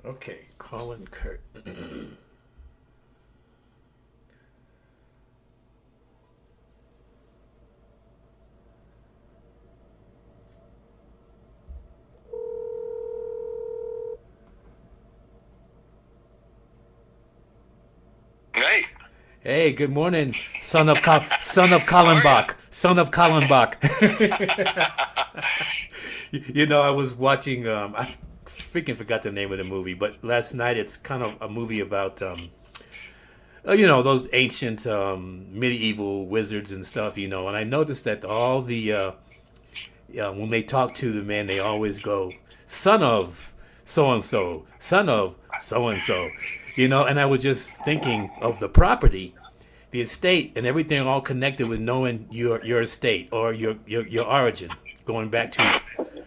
Okay, calling Kurt. Hey, Hey, good morning, son of how are you? Kallenbach, son of Kallenbach. I was watching. I freaking forgot the name of the movie, but last night it's kind of a movie about those ancient medieval wizards and stuff. And I noticed that all the when they talk to the man, they always go, "Son of so and so, son of so and so." And I was just thinking of the property, the estate, and everything all connected with knowing your estate or your origin, going back to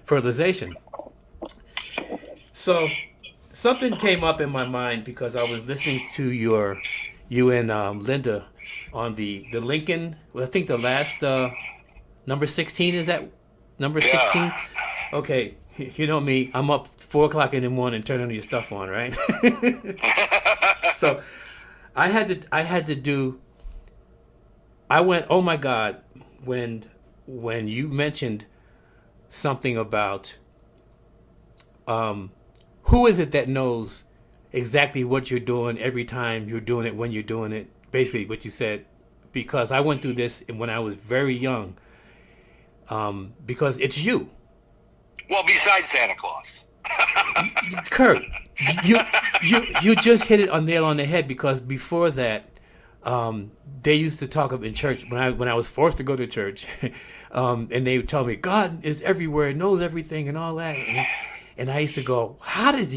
fertilization. So something came up in my mind because I was listening to you and Linda on the Lincoln. Well, I think the last number 16 is that number Yeah. 16. Okay, you know me. I'm up 4 o'clock in the morning turning your stuff on, right? So I had to do. I went, oh my God, when you mentioned something about who is it that knows exactly what you're doing every time you're doing it when you're doing it. Basically, what you said, because I went through this when I was very young. Because it's you, Well, besides Santa Claus. Kurt. You you just hit it on nail on the head because before that, they used to talk in church when I was forced to go to church, and they would tell me God is everywhere, knows everything, and all that. And I used to go, how does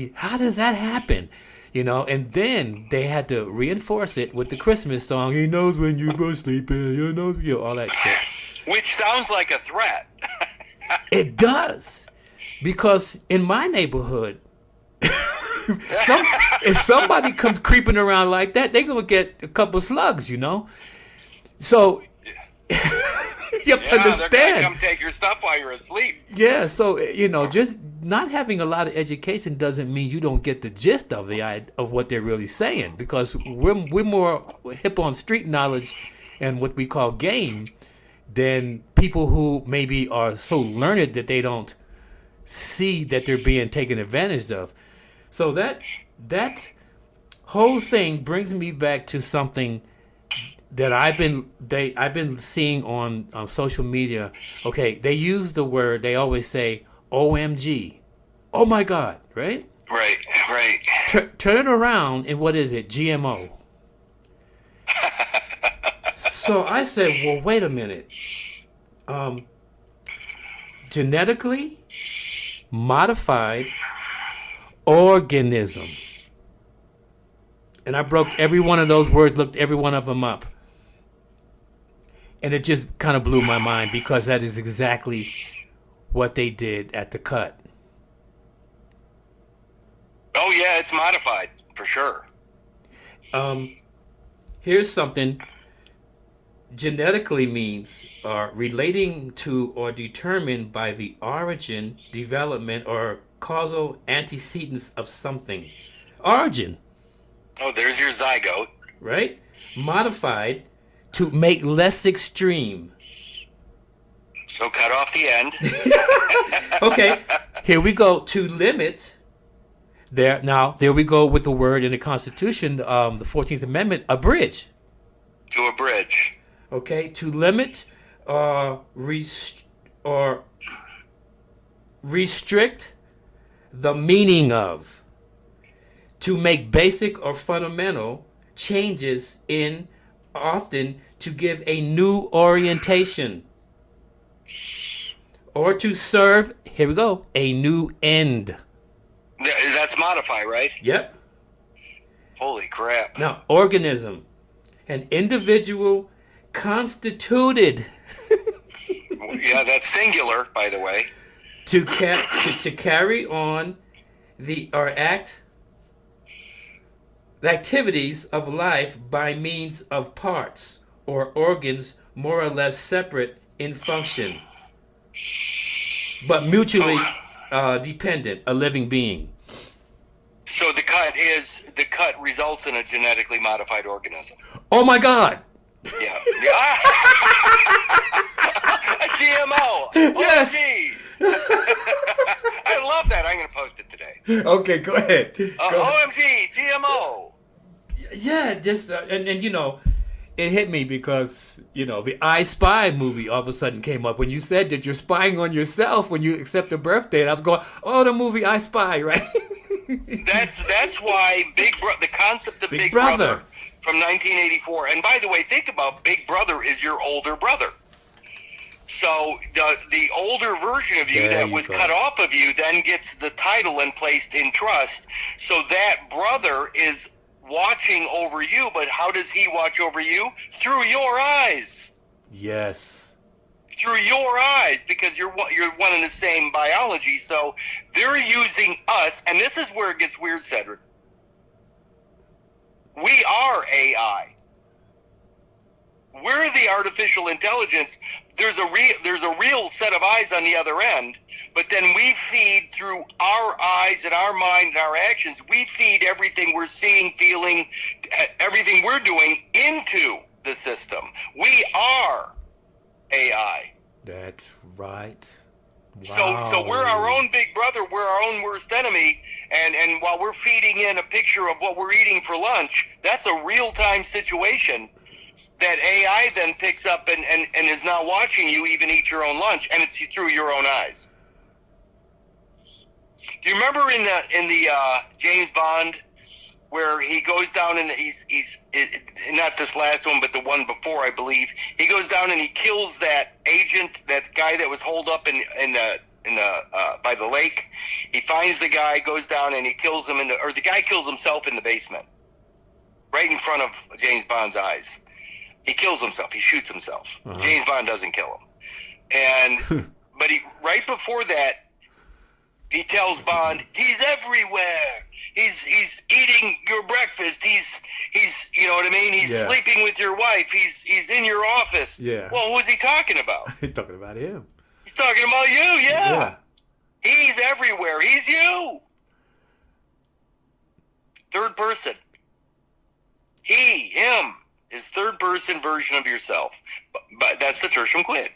that happen? And then they had to reinforce it with the Christmas song. He knows when you go sleeping. He knows all that shit. Which sounds like a threat. It does, because in my neighborhood, some if somebody comes creeping around like that, they're gonna get a couple slugs. So you have to Yeah, they're gonna understand. come take your stuff while you're asleep. Yeah, so just not having a lot of education doesn't mean you don't get the gist of what they're really saying, because we're more hip on street knowledge and what we call game than people who maybe are so learned that they don't see that they're being taken advantage of. So that whole thing brings me back to something that I've been seeing on social media. Okay, they use the word. They always say OMG, oh my God, right? Right, right. Turn it around and what is it? GMO. So I said, well, wait a minute. Um, Genetically modified organism, and I broke every one of those words, looked every one of them up. And it just kind of blew my mind because that is exactly what they did at the cut. Oh yeah, it's modified for sure. Um, Here's something genetically means relating to or determined by the origin, development, or causal antecedents of something. Origin, Oh, there's your zygote. right? Modified to make less extreme. So cut off the end. Okay, here we go. To limit. There we go with the word in the Constitution, the 14th Amendment, abridge. To a bridge. Okay, to limit or restrict the meaning of. To make basic or fundamental changes in, often to give a new orientation. Or to serve, here we go, a new end. That's modify, right? Yep. Holy crap. Now, organism, an individual constituted Yeah, that's singular, by the way. to carry on the activities of life by means of parts or organs more or less separate in function, but mutually dependent, a living being. So the cut results in a genetically modified organism. Oh my God! Yeah. A GMO. Yes. OMG. I love that. I'm going to post it today. Okay, go ahead. OMG, GMO. Yeah, just and it hit me because the I Spy movie all of a sudden came up when you said that you're spying on yourself when you accept a birthday, and I was going, oh, the movie I Spy, right? That's why the concept of Big Brother from 1984. And by the way, think about Big Brother is your older brother. So the older version of you that was cut off of you then gets the title and placed in trust. So that brother is watching over you, but how does he watch over you? Through your eyes. Yes. Through your eyes, because you're one and the same biology. So they're using us, and this is where it gets weird, Cedric. We are AI. We're the artificial intelligence. There's a real set of eyes on the other end, but then we feed through our eyes and our mind and our actions. We feed everything we're seeing, feeling, everything we're doing into the system. We are AI. That's right. Wow. So we're our own big brother. We're our own worst enemy. And while we're feeding in a picture of what we're eating for lunch, that's a real-time situation that AI then picks up and is now watching you even eat your own lunch, and it's through your own eyes. Do you remember in the James Bond where he goes down and he's not this last one, but the one before, I believe, he goes down and he kills that agent, that guy that was holed up in the by the lake. He finds the guy, goes down and he kills him or the guy kills himself in the basement, right in front of James Bond's eyes. He kills himself. He shoots himself. Uh-huh. James Bond doesn't kill him, but right before that, he tells Bond, he's everywhere. He's eating your breakfast. He's you know what I mean? He's sleeping with your wife. He's in your office. Yeah. Well, who's he talking about? He's talking about him. He's talking about you, yeah. He's everywhere. He's you. Third person. He, him, is third person version of yourself. But that's the tertium quid.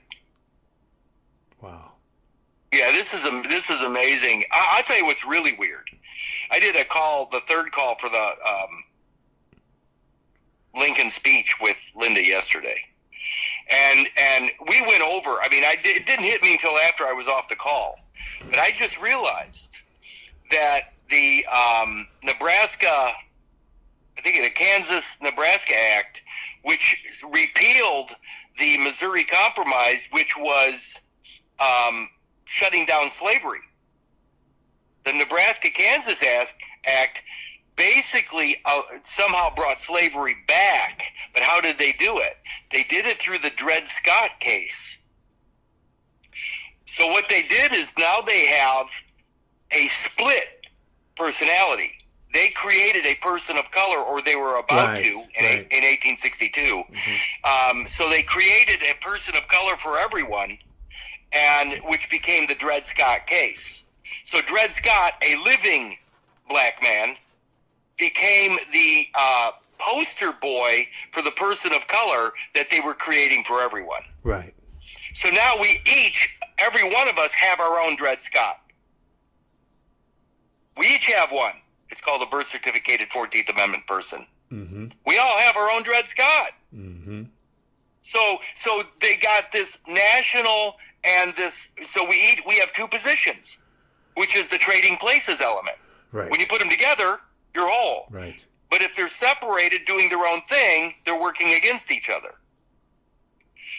Wow. Yeah, this is amazing. I'll tell you what's really weird. I did a call, the third call for the Lincoln speech with Linda yesterday. And we went over, I mean, it didn't hit me until after I was off the call. But I just realized that the Nebraska, I think the Kansas-Nebraska Act, which repealed the Missouri Compromise, which was shutting down slavery. The Nebraska-Kansas Act basically somehow brought slavery back. But how did they do it? They did it through the Dred Scott case. So what they did is now they have a split personality. They created a person of color, or they were about to in 1862. Mm-hmm. So they created a person of color for everyone, and which became the Dred Scott case. So Dred Scott, a living black man, became the poster boy for the person of color that they were creating for everyone. Right. So now every one of us have our own Dred Scott. We each have one. It's called a birth certificated 14th Amendment person. Mm-hmm. We all have our own Dred Scott. Mm-hmm. So they got this national and this. So we have two positions, which is the trading places element. Right. When you put them together, you're whole. Right. But if they're separated, doing their own thing, they're working against each other.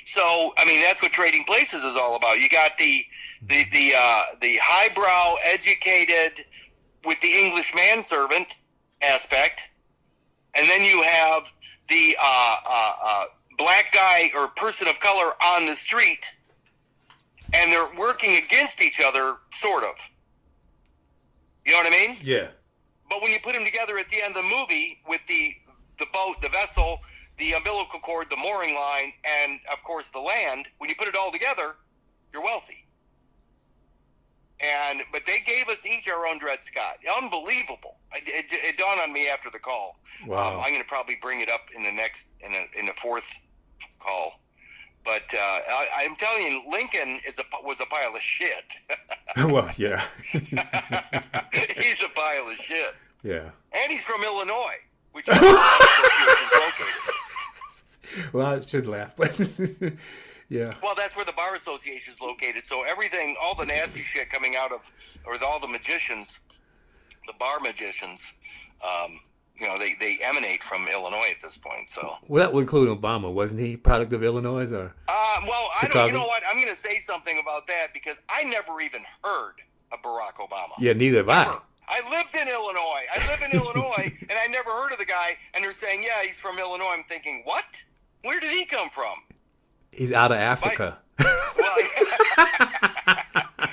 So I mean, that's what trading places is all about. You got the highbrow, educated, with the English manservant aspect, and then you have the black guy or person of color on the street, and they're working against each other, sort of. You know what I mean? Yeah. But when you put them together at the end of the movie with the boat, the vessel, the umbilical cord, the mooring line, and, of course, the land, when you put it all together, you're wealthy. But they gave us each our own Dred Scott. Unbelievable! It dawned on me after the call. Wow. I'm going to probably bring it up in the fourth call. But I'm telling you, Lincoln was a pile of shit. Well, yeah. He's a pile of shit. Yeah. And he's from Illinois, which is where the association is located. Well, I should laugh, but yeah. Well, that's where the bar association is located. So everything, all the nasty shit coming out of, or all the magicians, the bar magicians, they emanate from Illinois at this point. So. Well, that would include Obama, wasn't he? Product of Illinois, or? Well, I Chicago? don't. You know what? I'm going to say something about that because I never even heard of Barack Obama. Yeah, neither have I. I lived in Illinois. I live in Illinois, and I never heard of the guy. And they're saying, yeah, he's from Illinois. I'm thinking, what? Where did he come from? He's out of Africa.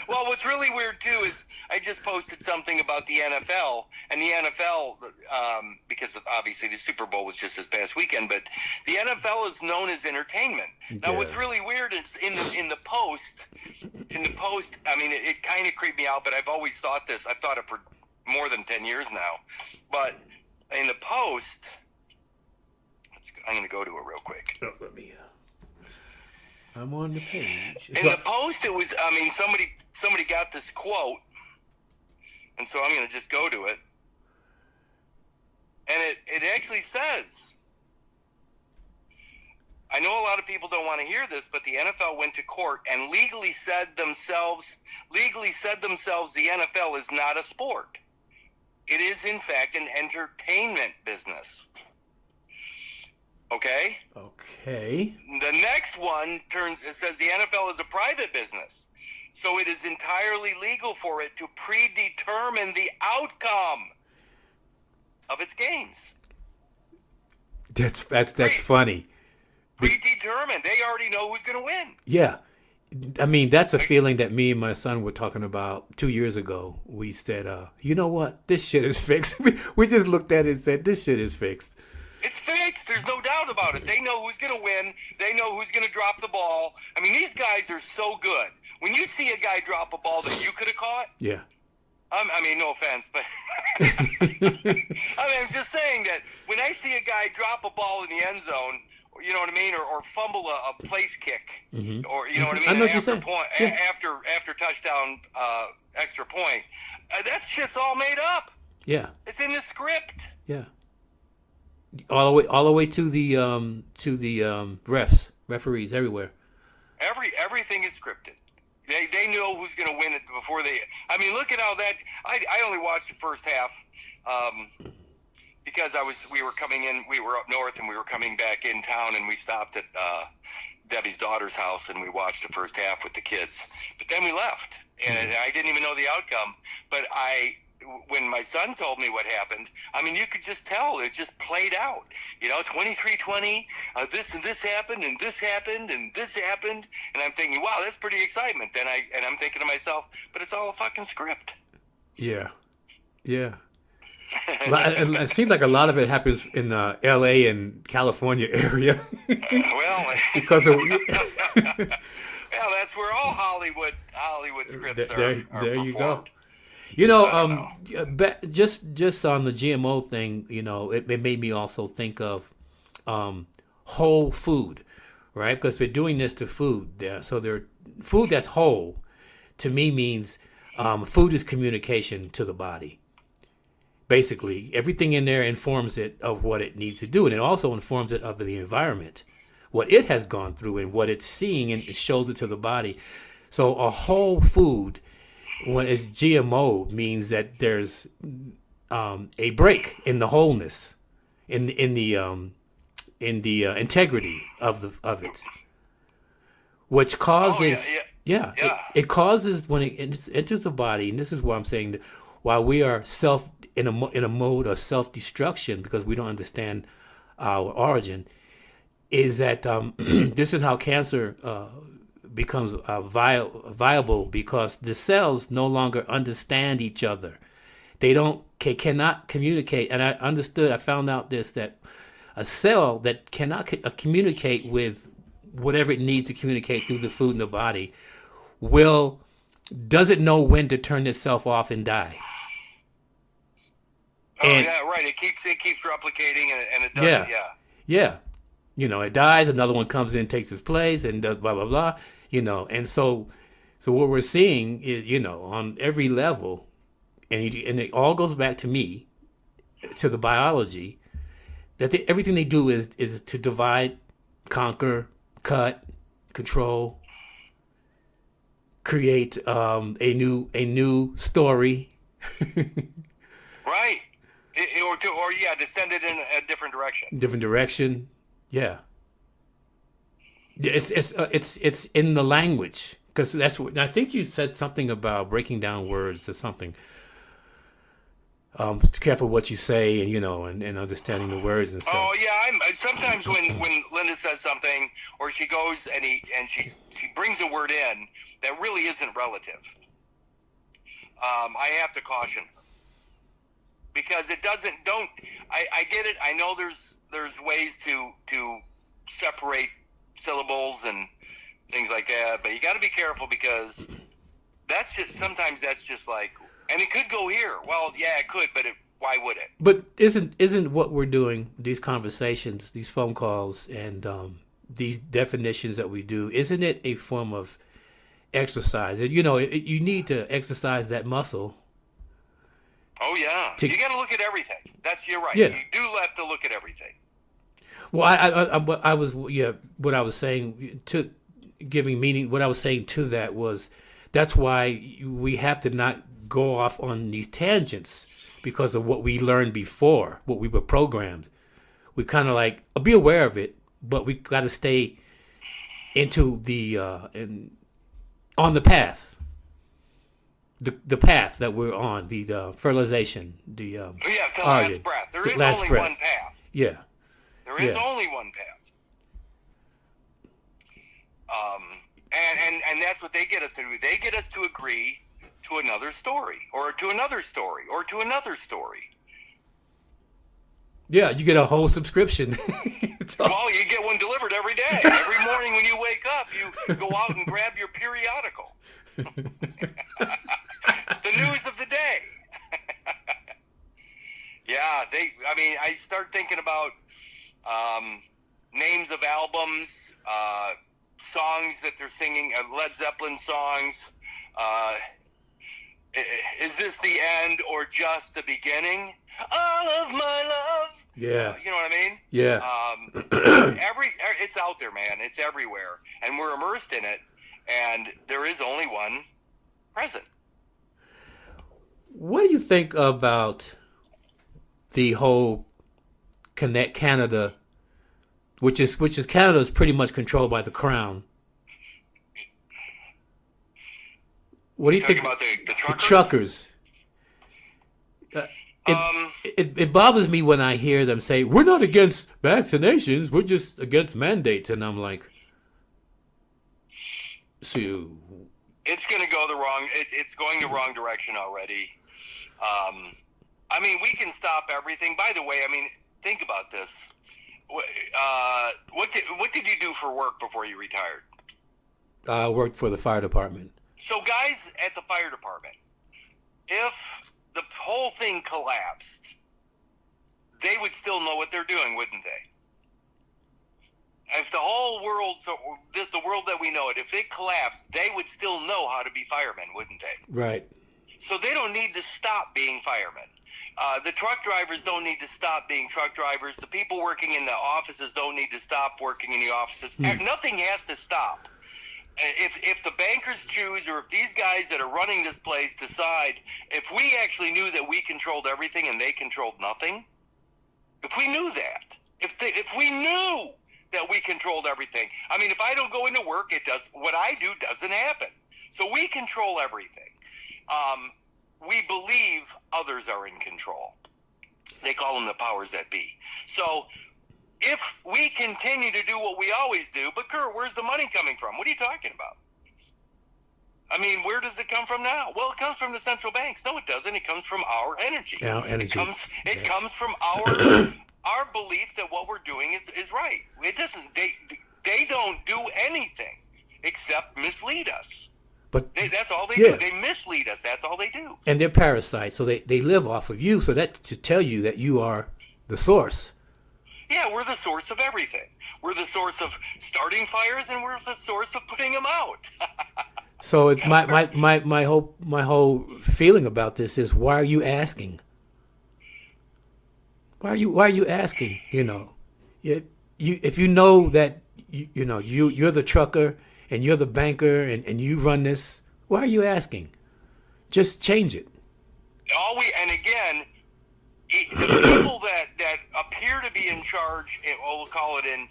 Well, what's really weird, too, is I just posted something about the NFL. And the NFL, because obviously the Super Bowl was just this past weekend, but the NFL is known as entertainment. Now, what's really weird is in the post, I mean, it kind of creeped me out, but I've always thought this. I've thought it for more than 10 years now. But in the post, I'm going to go to it real quick. Oh, let me. I'm on the page. In the post, it was. I mean, somebody got this quote, and so I'm going to just go to it. And it actually says, I know a lot of people don't want to hear this, but the NFL went to court and legally said themselves the NFL is not a sport. It is, in fact, an entertainment business. Okay? Okay. The next one says the NFL is a private business. So it is entirely legal for it to predetermine the outcome of its games. That's funny. Predetermined. They already know who's going to win. Yeah. I mean, that's a feeling that me and my son were talking about 2 years ago. We said, you know what? This shit is fixed. We just looked at it and said, this shit is fixed. It's fixed. There's no doubt about it. They know who's going to win. They know who's going to drop the ball. I mean, these guys are so good. When you see a guy drop a ball that you could have caught, yeah. I mean, no offense, but I mean, I'm just saying that when I see a guy drop a ball in the end zone, you know what I mean, or fumble a place kick, Mm-hmm. or you know what I mean, I know what you're saying. Yeah. After touchdown, extra point, that shit's all made up. Yeah. It's in the script. Yeah. All the way to the referees everywhere. Everything is scripted. They know who's going to win it before they. I mean, look at how that. I only watched the first half because we were coming in. We were up north and we were coming back in town, and we stopped at Debbie's daughter's house and we watched the first half with the kids. But then we left, and I didn't even know the outcome. But when my son told me what happened, I mean, you could just tell it just played out. You know, 23-20, this and this happened, and this happened, and this happened, and I'm thinking, wow, that's pretty excitement. And I'm thinking to myself, but it's all a fucking script. Yeah, yeah. It seems like a lot of it happens in L.A. and California area. Well, because of. Well, that's where all Hollywood scripts are. There performed. You go. You know, just on the GMO thing, you know, it made me also think of whole food, right? Because they're doing this to food. So food that's whole, to me, means food is communication to the body. Basically, everything in there informs it of what it needs to do, and it also informs it of the environment, what it has gone through, and what it's seeing, and it shows it to the body. So a whole food, when it's GMO, means that there's a break in the wholeness, in the integrity of it, which causes it causes when it enters the body, and this is what I'm saying, that while we are in a mode of self-destruction because we don't understand our origin, is that this is how cancer becomes viable, because the cells no longer understand each other. They cannot communicate. And I found out that a cell that cannot communicate with whatever it needs to communicate through the food in the body will doesn't know when to turn itself off and die. Oh, And yeah, right. It keeps replicating, and it doesn't. yeah, yeah, it dies. Another one comes in, takes its place, and does blah blah blah. And so what we're seeing is, on every level, and it all goes back to me, to the biology, that everything they do is to divide, conquer, cut, control, create a new story. Right. To send it in a different direction. Different direction. Yeah. It's in the language, because that's what I think you said, something about breaking down words or something. Be careful what you say, and understanding the words and stuff. Oh yeah, sometimes when Linda says something, or she goes and she brings a word in that really isn't relative. I have to caution her, because it doesn't. I get it. I know there's ways to separate syllables and things like that, but you got to be careful, because sometimes that's just like, and it could go here. Well, yeah, it could, but why would it? But isn't what we're doing, these conversations, these phone calls, and these definitions that we do, isn't it a form of exercise? And, you need to exercise that muscle. Oh yeah, you got to look at everything. You're right. Yeah. You do have to look at everything. Well, what I was saying to giving meaning, what I was saying to that was, that's why we have to not go off on these tangents, because of what we learned before, what we were programmed. We kind of like, be aware of it, but we got to stay into the on the path, the path that we're on, the fertilization, the till the last breath. There is only one path. Yeah. There is only one path. And that's what they get us to do. They get us to agree to another story, or to another story, or to another story. Yeah, you get a whole subscription. Well, you get one delivered every day. Every morning when you wake up, you go out and grab your periodical. The news of the day. Yeah, I start thinking about names of albums, songs that they're singing, Led Zeppelin songs. Is this the end or just the beginning? All of my love. Yeah. You know what I mean? Yeah. It's out there, man. It's everywhere, and we're immersed in it. And there is only one present. What do you think about the whole Connect Canada, which is Canada is pretty much controlled by the Crown? What do you think about the truckers? It bothers me when I hear them say, we're not against vaccinations, we're just against mandates. And I'm like, so it's going to go it's going the wrong direction already. We can stop everything. By the way, think about this. What did you do for work before you retired? I worked for the fire department. So guys at the fire department, if the whole thing collapsed, they would still know what they're doing, wouldn't they? If the whole world, the world that we know it, if it collapsed, they would still know how to be firemen, wouldn't they? Right. So they don't need to stop being firemen. The truck drivers don't need to stop being truck drivers. The people working in the offices don't need to stop working in the offices. Nothing has to stop. If the bankers choose, or if these guys that are running this place decide, if we actually knew that we controlled everything and they controlled nothing, if we knew that, if we knew that we controlled everything, if I don't go into work, what I do doesn't happen. So we control everything. We believe others are in control. They call them the powers that be. So if we continue to do what we always do, but Kurt, where's the money coming from? What are you talking about? Where does it come from now? Well, it comes from the central banks. No, it doesn't. It comes from our energy. Our energy. It comes from our belief that what we're doing is right. It doesn't. They don't do anything except mislead us. But That's all they yeah. do. They mislead us. That's all they do. And they're parasites, so they live off of you. So that to tell you that you are the source. Yeah, we're the source of everything. We're the source of starting fires, and we're the source of putting them out. So it's my whole feeling about this is, why are you asking? Why are you asking? If you know that you're the trucker and you're the banker and you run this, why are you asking? Just change it. And again, the people that appear to be in charge, we'll call it in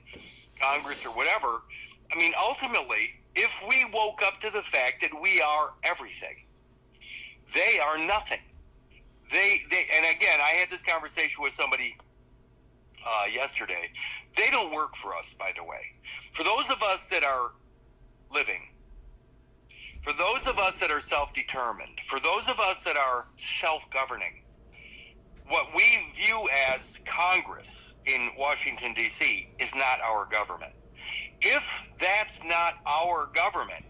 Congress or whatever, I mean, ultimately, if we woke up to the fact that we are everything, they are nothing. And again, I had this conversation with somebody yesterday. They don't work for us, by the way. For those of us that are living, for those of us that are self-determined, for those of us that are self-governing, what we view as Congress in Washington, D.C. is not our government. If that's not our government,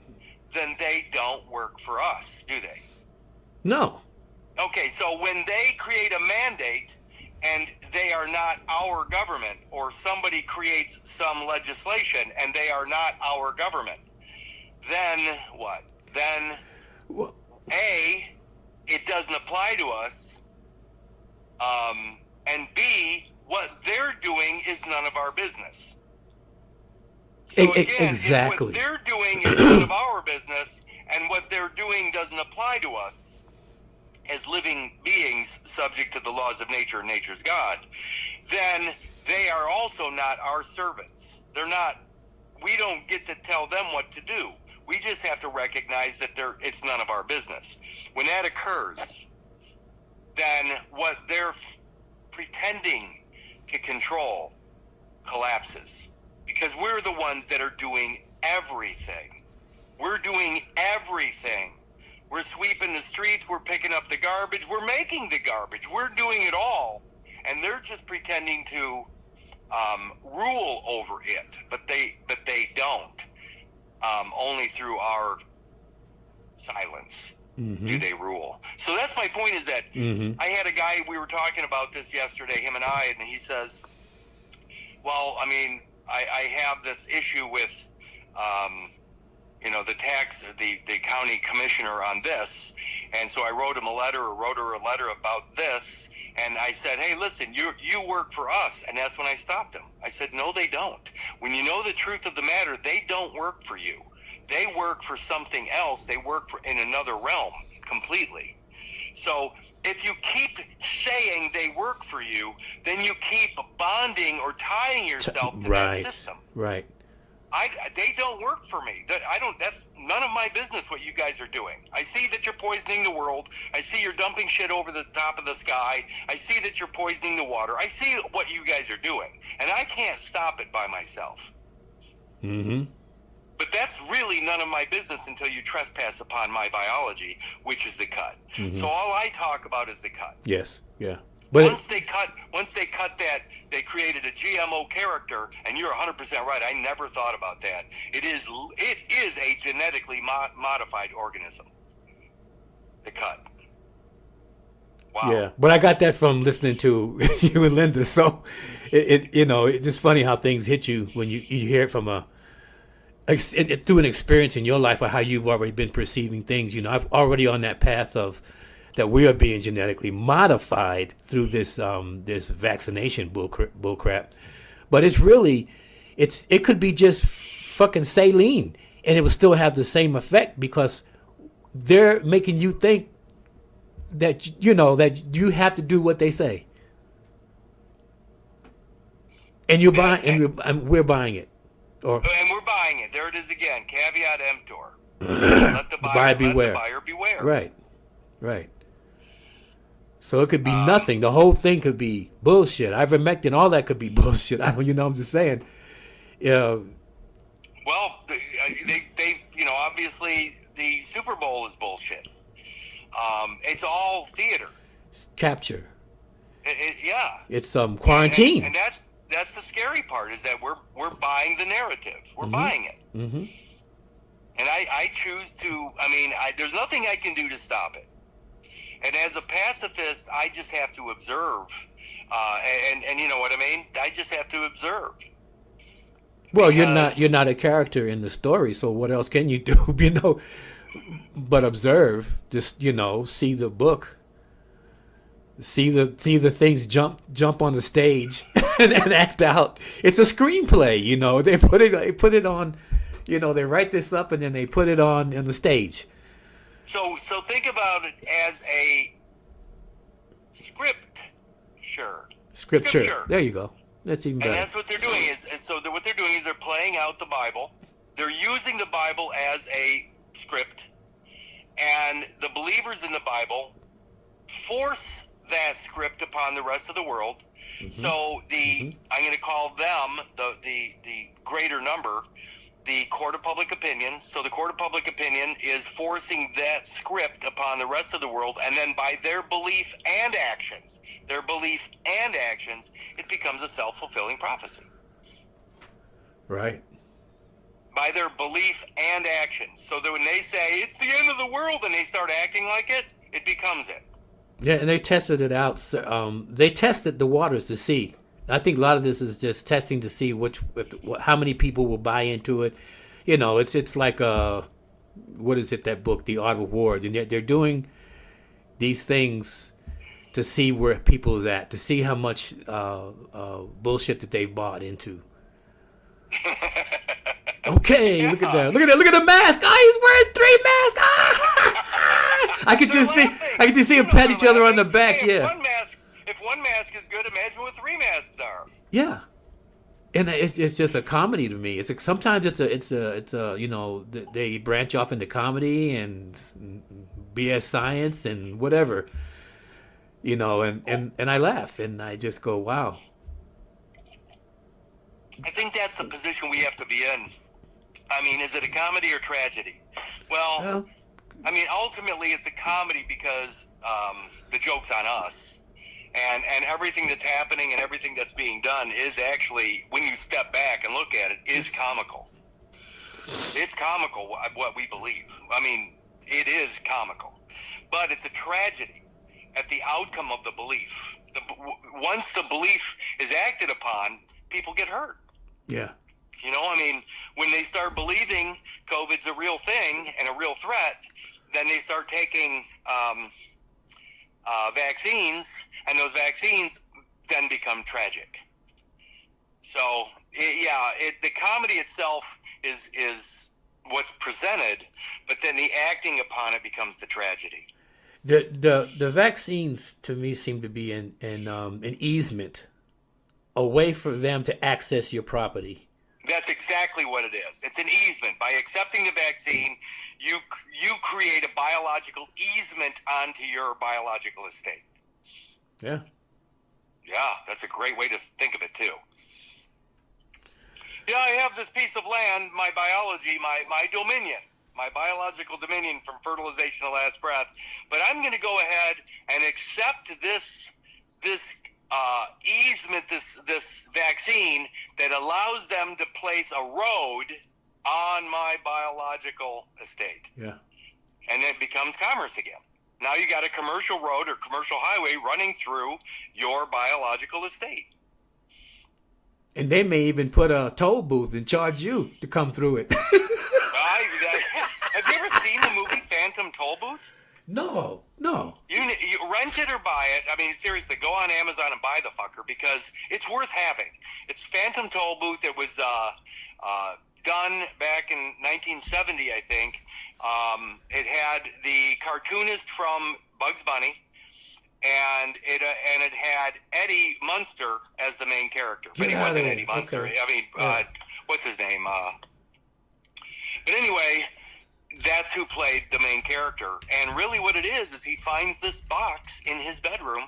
then they don't work for us, do they? No. Okay, so when they create a mandate and they are not our government, or somebody creates some legislation and they are not our government, then what? Then, A, it doesn't apply to us, and B, what they're doing is none of our business. So again, exactly. if what they're doing is none of our business, and what they're doing doesn't apply to us as living beings subject to the laws of nature and nature's God, then they are also not our servants. They're not. We don't get to tell them what to do. We just have to recognize that it's none of our business. When that occurs, then what they're pretending to control collapses. Because we're the ones that are doing everything. We're doing everything. We're sweeping the streets. We're picking up the garbage. We're making the garbage. We're doing it all. And they're just pretending to rule over it. But they don't. Only through our silence do they rule. So that's my point, is that I had a guy, we were talking about this yesterday, him and I, and he says, well, I mean, I have this issue with, the county commissioner on this. And so I wrote her a letter about this. And I said, hey, listen, you work for us. And that's when I stopped him. I said, no, they don't. When you know the truth of the matter, they don't work for you. They work for something else. They work in another realm completely. So if you keep saying they work for you, then you keep bonding or tying yourself to that system. Right. They don't work for me. That's none of my business what you guys are doing. I see that you're poisoning the world. I see you're dumping shit over the top of the sky. I see that you're poisoning the water. I see what you guys are doing. And I can't stop it by myself. Mm-hmm. But that's really none of my business until you trespass upon my biology, which is the cut. Mm-hmm. So all I talk about is the cut. Yes, yeah. But once they cut that, they created a GMO character, and you're 100% right. I never thought about that. It is a genetically modified organism. The cut. Wow. Yeah, but I got that from listening to you and Linda. So it's just funny how things hit you when you hear it from through an experience in your life, or how you've already been perceiving things. I've already on that path of that we are being genetically modified through this vaccination bull crap. But it's really, it could be just fucking saline, and it would still have the same effect, because they're making you think that that you have to do what they say, and you're buying, and we're buying it. And we're buying it. There it is again. Caveat emptor. Let the buyer beware. Right. So it could be nothing. The whole thing could be bullshit. Ivermectin, all that could be bullshit. I'm just saying. Well, they obviously the Super Bowl is bullshit. It's all theater. Capture. Yeah. It's quarantine. And that's the scary part, is that we're buying the narrative. We're buying it. Mm-hmm. And I choose to, there's nothing I can do to stop it. And as a pacifist, I just have to observe. And you know what I mean? I just have to observe. Well, you're not a character in the story, so what else can you do, but observe, just, see the book. See the things jump on the stage and act out. It's a screenplay, They put it on, they write this up and then they put it on the stage. So think about it as a scripture. There you go. That's even better. And that's what they're doing what they're doing is they're playing out the Bible. They're using the Bible as a script, and the believers in the Bible force that script upon the rest of the world. Mm-hmm. So I'm going to call them the greater number, the court of public opinion. So the court of public opinion is forcing that script upon the rest of the world, and then by their belief and actions, it becomes a self-fulfilling prophecy. Right. By their belief and actions. So that when they say it's the end of the world and they start acting like it, it becomes it. Yeah, and they tested it out. They tested the waters to see. I think a lot of this is just testing to see how many people will buy into it. It's like what is it, that book, The Art of War? And they're doing these things to see where people's at, to see how much bullshit that they've bought into. Okay, look at that. Look at the mask. He's wearing 3 masks. I could just see them pat each other on the back. Hey, yeah. If one mask is good, imagine what 3 masks are. Yeah, and it's just a comedy to me. Sometimes it's a they branch off into comedy and BS science and whatever, and I laugh and I just go, wow. I think that's the position we have to be in. Is it a comedy or tragedy? Well, ultimately it's a comedy because the joke's on us. And everything that's happening and everything that's being done is actually, when you step back and look at it, is comical. It's comical what we believe. It is comical. But it's a tragedy at the outcome of the belief. Once the belief is acted upon, people get hurt. Yeah. When they start believing COVID's a real thing and a real threat, then they start taking vaccines, and those vaccines then become tragic. So, the comedy itself is what's presented, but then the acting upon it becomes the tragedy. The vaccines to me seem to be an easement, a way for them to access your property. That's exactly what it is. It's an easement. By accepting the vaccine, you create a biological easement onto your biological estate. Yeah. Yeah, that's a great way to think of it, too. Yeah, I have this piece of land, my biology, my dominion, my biological dominion from fertilization to last breath, but I'm going to go ahead and accept this easement, this vaccine that allows them to place a road on my biological estate. Yeah. And it becomes commerce again. Now you got a commercial road or commercial highway running through your biological estate. And they may even put a toll booth and charge you to come through it. Have you ever seen the movie Phantom Toll Booth? No. You rent it or buy it. Seriously, go on Amazon and buy the fucker because it's worth having. It's Phantom Toll Booth. It was done back in 1970, I think. It had the cartoonist from Bugs Bunny, and it had Eddie Munster as the main character. But he wasn't Eddie Munster. Okay. What's his name? But anyway, that's who played the main character. And really what it is he finds this box in his bedroom,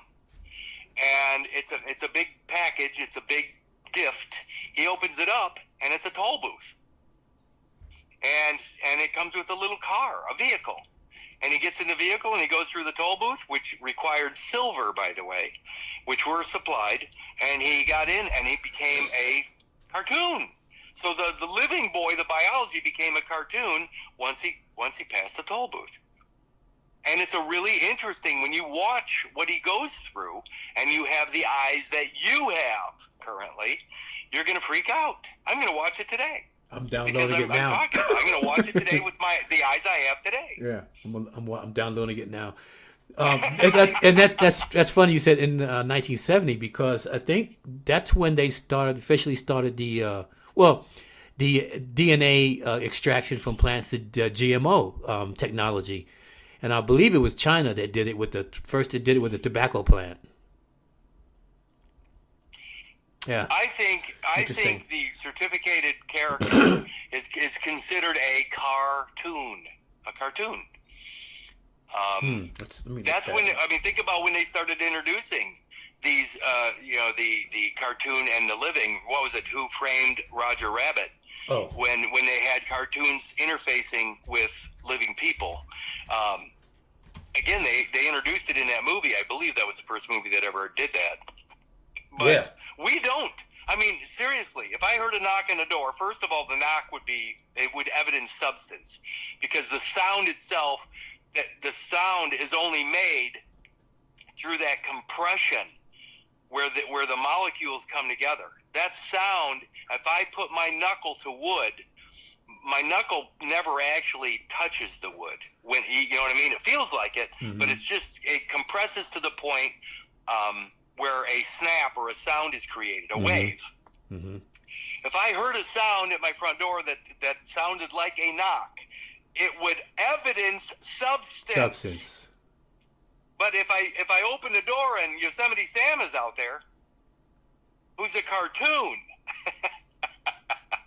and it's a big package. It's a big gift. He opens it up, and it's a toll booth. And it comes with a little car, a vehicle. And he gets in the vehicle, and he goes through the toll booth, which required silver, by the way, which were supplied. And he got in, and he became a cartoon. So the living boy, the biology, became a cartoon once he passed the toll booth. And it's a really interesting when you watch what he goes through, and you have the eyes that you have currently. You're going to freak out. I'm going to watch it today. I'm downloading it now. I'm going to watch it today with the eyes I have today. Yeah, I'm downloading it now. That's funny you said in 1970, because I think that's when they officially started the DNA extraction from plants, the GMO technology, and I believe it was China that did it with the tobacco plant. Yeah, I think the certificated character is considered a cartoon. That's when think about when they started introducing these, the cartoon and the living. What was it? Who Framed Roger Rabbit? Oh, when they had cartoons interfacing with living people. Again, they introduced it in that movie. I believe that was the first movie that ever did that. But we don't. I mean, seriously, if I heard a knock on the door, first of all, the knock would evidence substance, because the sound itself, the sound is only made through that compression where the molecules come together. That sound, if I put my knuckle to wood, my knuckle never actually touches the wood. When you know what I mean? It feels like it, but it compresses to the point where a snap or a sound is created, a wave. Mm-hmm. If I heard a sound at my front door that sounded like a knock, it would evidence substance. But if I open the door and Yosemite Sam is out there, who's a cartoon,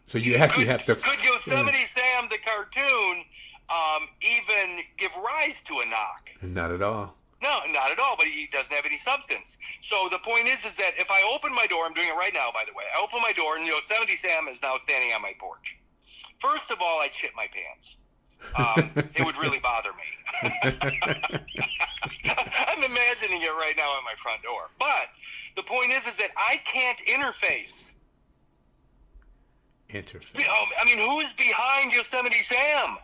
so you actually have to. Could Yosemite Sam, the cartoon, even give rise to a knock? Not at all. No, not at all, but he doesn't have any substance. So the point is that if I open my door, I'm doing it right now, by the way. I open my door, and Yosemite Sam is now standing on my porch. First of all, I'd shit my pants. It would really bother me. I'm imagining it right now at my front door. But the point is that I can't interface. I mean, who's behind Yosemite Sam?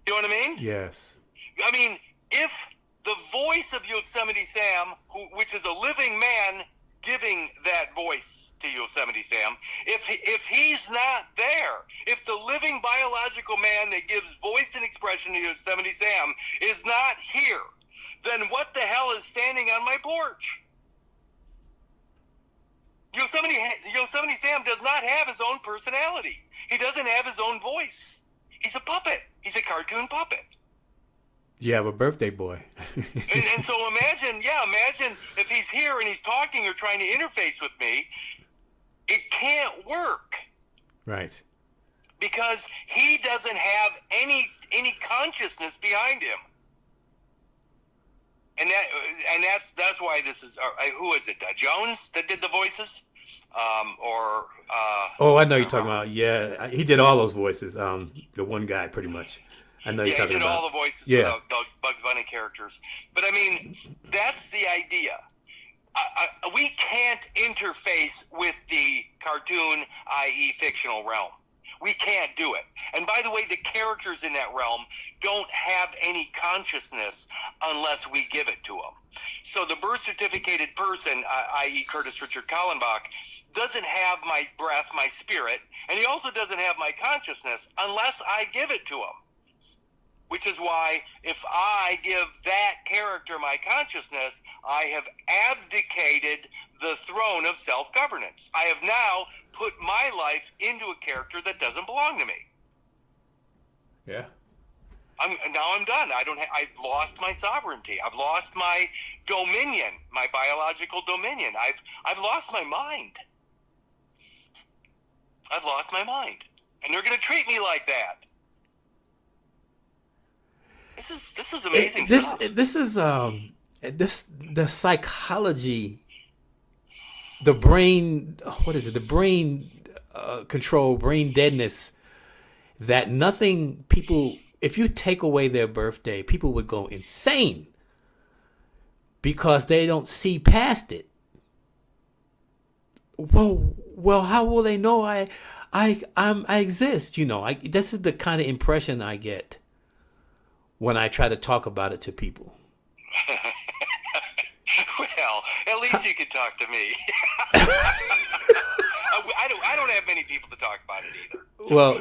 You know what I mean? Yes. I mean, if the voice of Yosemite Sam, which is a living man giving that voice to Yosemite Sam, if he's not there, if the living biological man that gives voice and expression to Yosemite Sam is not here, then what the hell is standing on my porch? Yosemite Sam does not have his own personality. He doesn't have his own voice. He's a puppet. He's a cartoon puppet. You have a birthday boy. and so imagine if he's here and he's talking or trying to interface with me, it can't work. Right. Because he doesn't have any consciousness behind him. And that's why this is, who is it? Jones that did the voices? Oh, I know you're talking about. Yeah, he did all those voices. The one guy, pretty much. I know you're talking about. Yeah, he did all the voices of the Bugs Bunny characters. But I mean, that's the idea. We can't interface with the cartoon, i.e. fictional realm. We can't do it. And by the way, the characters in that realm don't have any consciousness unless we give it to them. So the birth certificated person, i.e. Curtis Richard Kallenbach, doesn't have my breath, my spirit, and he also doesn't have my consciousness unless I give it to him. Which is why if I give that character my consciousness, I have abdicated the throne of self-governance. I have now put my life into a character that doesn't belong to me. Yeah. I'm done. I've lost my sovereignty. I've lost my dominion, my biological dominion. I've lost my mind. I've lost my mind. And they're going to treat me like that. This is amazing stuff. This is the psychology, the brain. What is it? The brain control, brain deadness. That nothing people. If you take away their birthday, people would go insane because they don't see past it. Well, how will they know I exist. This is the kind of impression I get when I try to talk about it to people. Well, at least you can talk to me. I don't have many people to talk about it either. Well,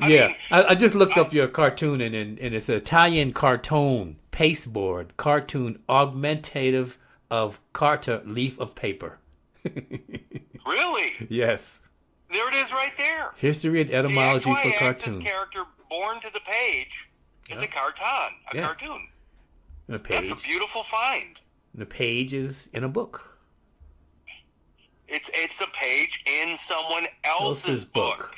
I just looked up your cartoon, and it's an Italian cartoon pasteboard cartoon augmentative of carta leaf of paper. Really? Yes. There it is, right there. History and etymology for cartoon. The character born to the page is a cartoon. Cartoon. And a page. That's a beautiful find. And the page is in a book. It's a page in someone else's book.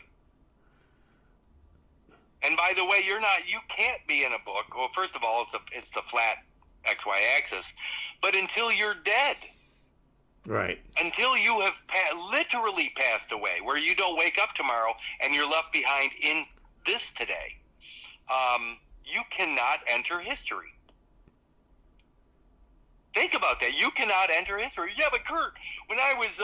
And by the way, you can't be in a book. Well, first of all, it's the flat XY axis. But until you're dead. Right. Until you have literally passed away, where you don't wake up tomorrow and you're left behind in this today, you cannot enter history. Think about that. You cannot enter history. Yeah, but Kurt, when I was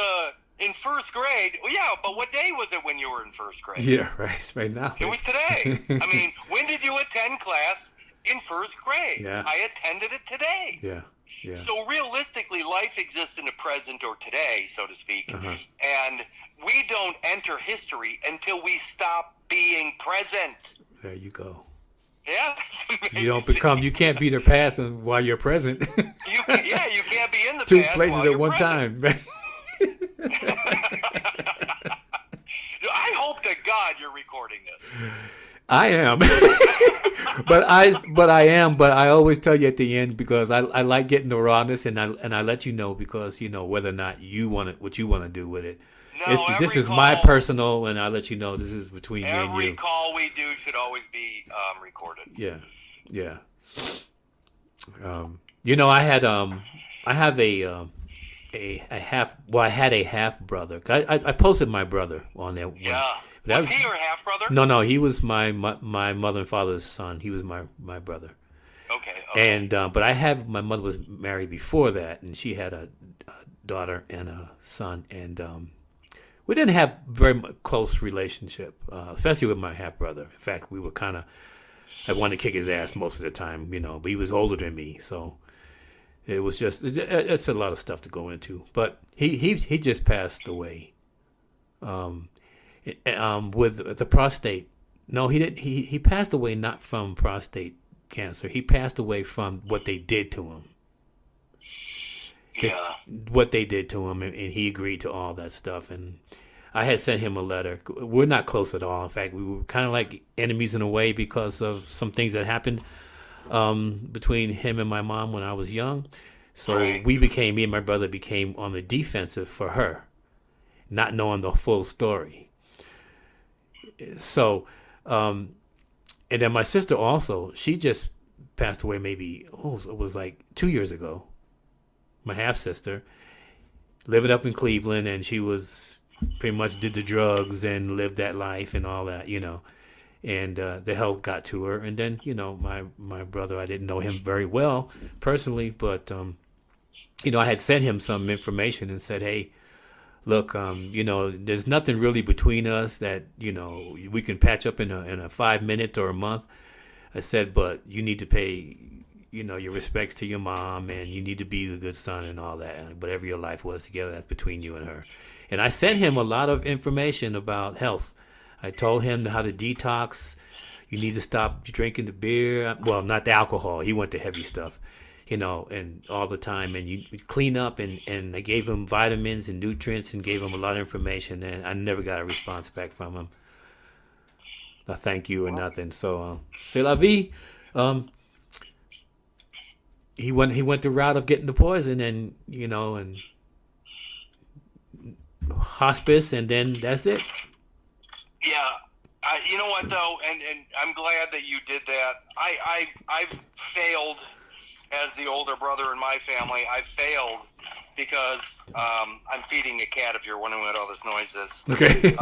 in first grade, well, yeah, but what day was it when you were in first grade? Yeah, right now. It was today. I mean, when did you attend class in first grade? Yeah. I attended it today. Yeah. Yeah. So realistically, life exists in the present or today, so to speak, and we don't enter history until we stop being present. There you go. Yeah, you can't be the past while you're present. You can't be in the Two past places while at you're one present. time. I hope to God you're recording this. I am, but I always tell you at the end, because I like getting the rawness, and I let you know, because whether or not you want it, what you want to do with it. No, this is my personal, and I let you know this is between me and you. Every call we do should always be recorded. Yeah. I had a half brother. I posted my brother on there. Yeah. Was he your half brother? No, he was my mother and father's son. He was my brother. Okay. And but my mother was married before that, and she had a daughter and a son, and we didn't have very close relationship, especially with my half brother. In fact, we were I wanted to kick his ass most of the time, but he was older than me, so it was it's a lot of stuff to go into. But he just passed away. With the prostate. No, he didn't. He passed away not from prostate cancer. He passed away from what they did to him. Yeah. What they did to him, and he agreed to all that stuff. And I had sent him a letter. We're not close at all. In fact, we were kind of like enemies in a way because of some things that happened between him and my mom when I was young. So me and my brother became on the defensive for her, not knowing the full story. So, and then my sister also, she just passed away it was like 2 years ago. My half sister, living up in Cleveland, and she was pretty much did the drugs and lived that life and all that, and the health got to her. And then, my brother, I didn't know him very well personally, but, I had sent him some information and said, hey, look, there's nothing really between us that, we can patch up in a 5 minutes or a month. I said, but you need to pay, your respects to your mom, and you need to be the good son and all that. And whatever your life was together, that's between you and her. And I sent him a lot of information about health. I told him how to detox. You need to stop drinking the beer. Well, not the alcohol. He went to heavy stuff. And all the time, and you clean up, and I gave him vitamins and nutrients and gave him a lot of information, and I never got a response back from him. A thank you or nothing. So, c'est la vie. He went the route of getting the poison, and and hospice, and then that's it. Yeah. You know what though, and I'm glad that you did that. I've failed. As the older brother in my family, I failed because I'm feeding a cat, if you're wondering what all this noise is. Okay.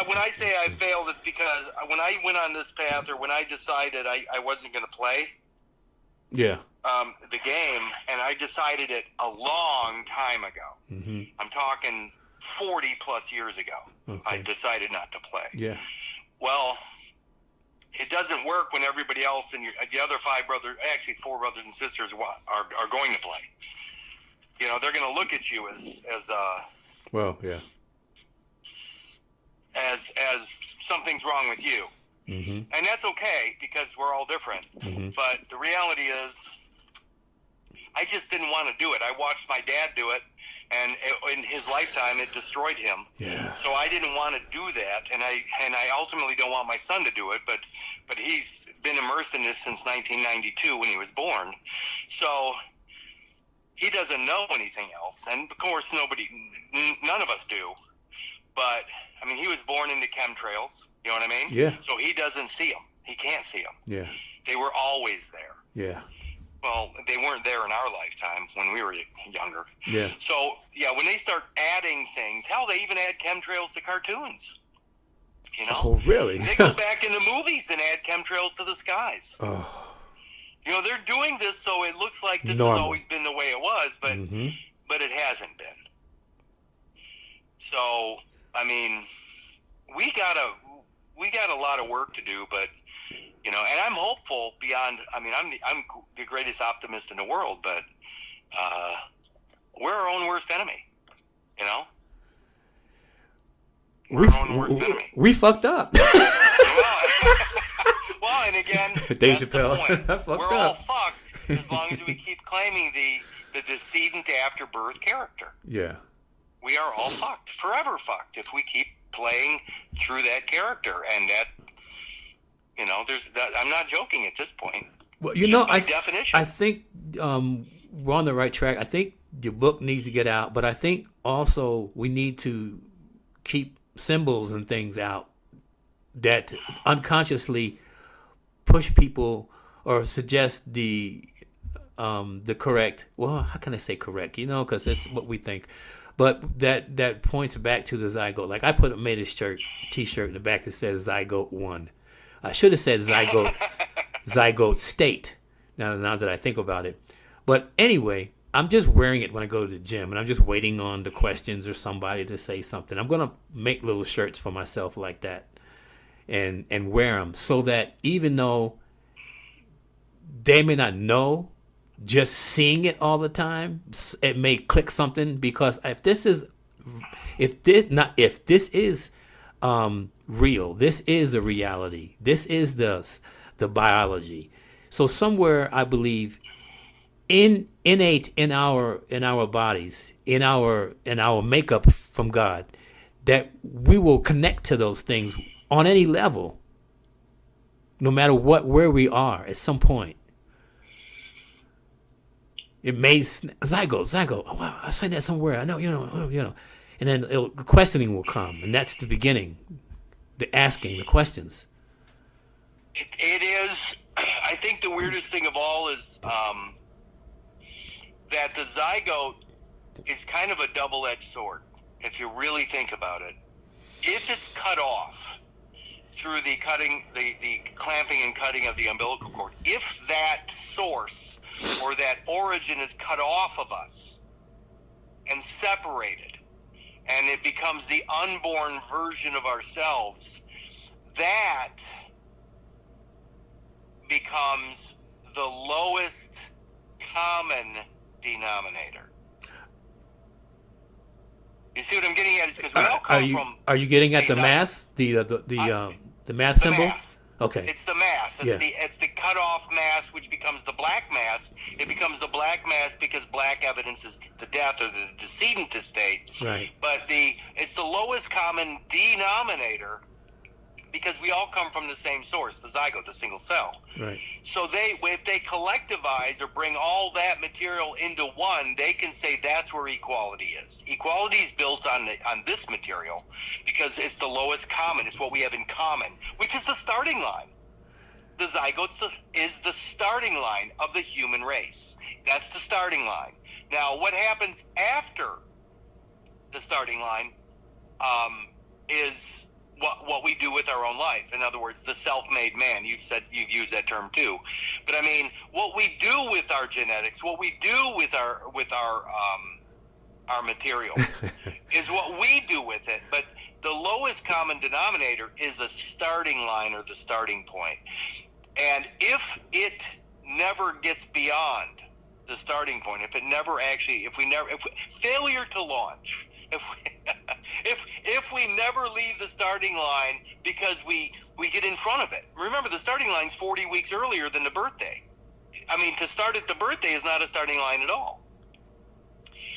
When I say I failed, it's because when I went on this path, or when I decided I wasn't going to play the game, and I decided it a long time ago. Mm-hmm. I'm talking 40 plus years ago. Okay. I decided not to play. Yeah. Well, it doesn't work when everybody else and the other four brothers and sisters are going to play. You know, they're going to look at you as Well, yeah. as something's wrong with you. Mm-hmm. And that's okay because we're all different. Mm-hmm. But the reality is, I just didn't want to do it. I watched my dad do it, and in his lifetime, it destroyed him. Yeah. So I didn't want to do that, and I ultimately don't want my son to do it. But he's been immersed in this since 1992 when he was born. So he doesn't know anything else, and of course, none of us do. But I mean, he was born into chemtrails. You know what I mean? Yeah. So he doesn't see them. He can't see them. Yeah. They were always there. Yeah. Well, they weren't there in our lifetime when we were younger. Yeah. So, yeah, when they start adding things, hell, they even add chemtrails to cartoons. You know? Oh, really? They go back into movies and add chemtrails to the skies. Oh. You know, they're doing this so it looks like this Normal. has always been the way it was, but Mm-hmm. but it hasn't been. So, I mean, we got a lot of work to do, but you know, and I'm hopeful beyond. I mean, I'm the greatest optimist in the world, but we're our own worst enemy. You know, we're our own worst enemy. We fucked up. Well, and again, Dave that's Chappelle. the point. I fucked We're all up. fucked as long as we keep claiming the decedent afterbirth character. Yeah. We are all fucked, forever fucked, if we keep playing through that character. And that, you know, I'm not joking at this point. Well, you Just know, by definition. I think we're on the right track. I think your book needs to get out, but I think also we need to keep symbols and things out that unconsciously push people or suggest the correct. Well, how can I say correct? You know, because it's what we think. But that points back to the zygote. Like I made a T-shirt in the back that says Zygote 1. I should have said zygote state. Now that I think about it, but anyway, I'm just wearing it when I go to the gym, and I'm just waiting on the questions or somebody to say something. I'm gonna make little shirts for myself like that, and wear them so that even though they may not know, just seeing it all the time, it may click something. Because if this is real, this is the reality, this is the biology. So somewhere I believe innate in our bodies, in our makeup from God, that we will connect to those things on any level, no matter where we are at some point. It may zygote. Oh wow, I said that somewhere. I know, you know, and then the questioning will come, and that's the beginning, the asking the questions. It is. I think the weirdest thing of all is that the zygote is kind of a double-edged sword, if you really think about it. If it's cut off through the clamping and cutting of the umbilical cord, if that source or that origin is cut off of us and separated, and it becomes the unborn version of ourselves, that becomes the lowest common denominator. You see what I'm getting at? Is because we all come from. Are you getting at the math? The math symbol? Mass. Okay. It's the mass. It's the cut off mass, which becomes the black mass. It becomes the black mass because black evidence is the death or the decedent estate. Right. But it's the lowest common denominator because we all come from the same source, the zygote, the single cell. Right. So if they collectivize or bring all that material into one, they can say that's where equality is. Equality is built on this material because it's the lowest common. It's what we have in common, which is the starting line. The zygote is the starting line of the human race. That's the starting line. Now, what happens after the starting line is what we do with our own life. In other words, the self-made man. You've used that term too. But I mean, what we do with our genetics, what we do with our our material, is what we do with it. But the lowest common denominator is a starting line or the starting point. And if it never gets beyond the starting point, failure to launch, if we never leave the starting line because we get in front of it. Remember, the starting line's 40 weeks earlier than the birthday. I mean, to start at the birthday is not a starting line at all.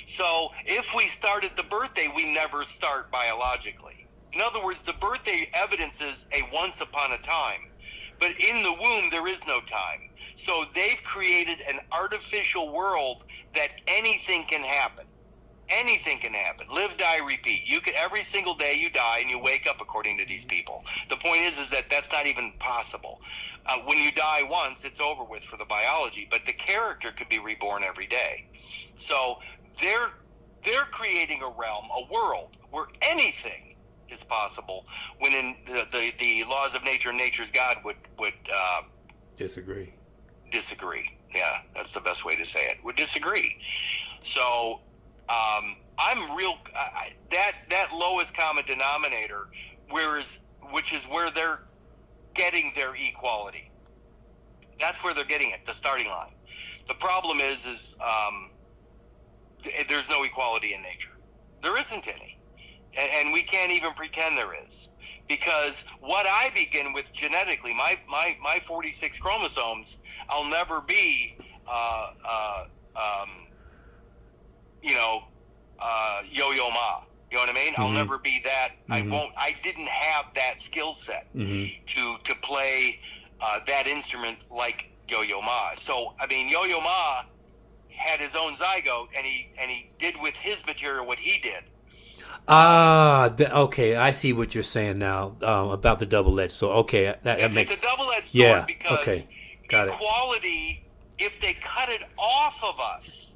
So if we start at the birthday, we never start biologically. In other words, the birthday evidences a once upon a time. But in the womb, there is no time. So they've created an artificial world that anything can happen. Anything can happen. Live, die, repeat. You can, every single day you die and you wake up, according to these people. The point is that that's not even possible. When you die once, it's over with for the biology, but the character could be reborn every day. So they're creating a realm, a world where anything is possible, when in the laws of nature and nature's God would disagree. Yeah, that's the best way to say it. Would disagree. So I'm real that lowest common denominator, which is where they're getting their equality. That's where they're getting it, the starting line. The problem is there's no equality in nature. There isn't any. And we can't even pretend there is. Because what I begin with genetically, my 46 chromosomes, I'll never be, Yo-Yo Ma. You know what I mean? Mm-hmm. I'll never be that. Mm-hmm. I didn't have that skill set to play that instrument like Yo-Yo Ma. So, I mean, Yo-Yo Ma had his own zygote, and he did with his material what he did. Okay, I see what you're saying now about the double-edged sword. Okay, it's a double-edged sword because okay. Got equality, if they cut it off of us,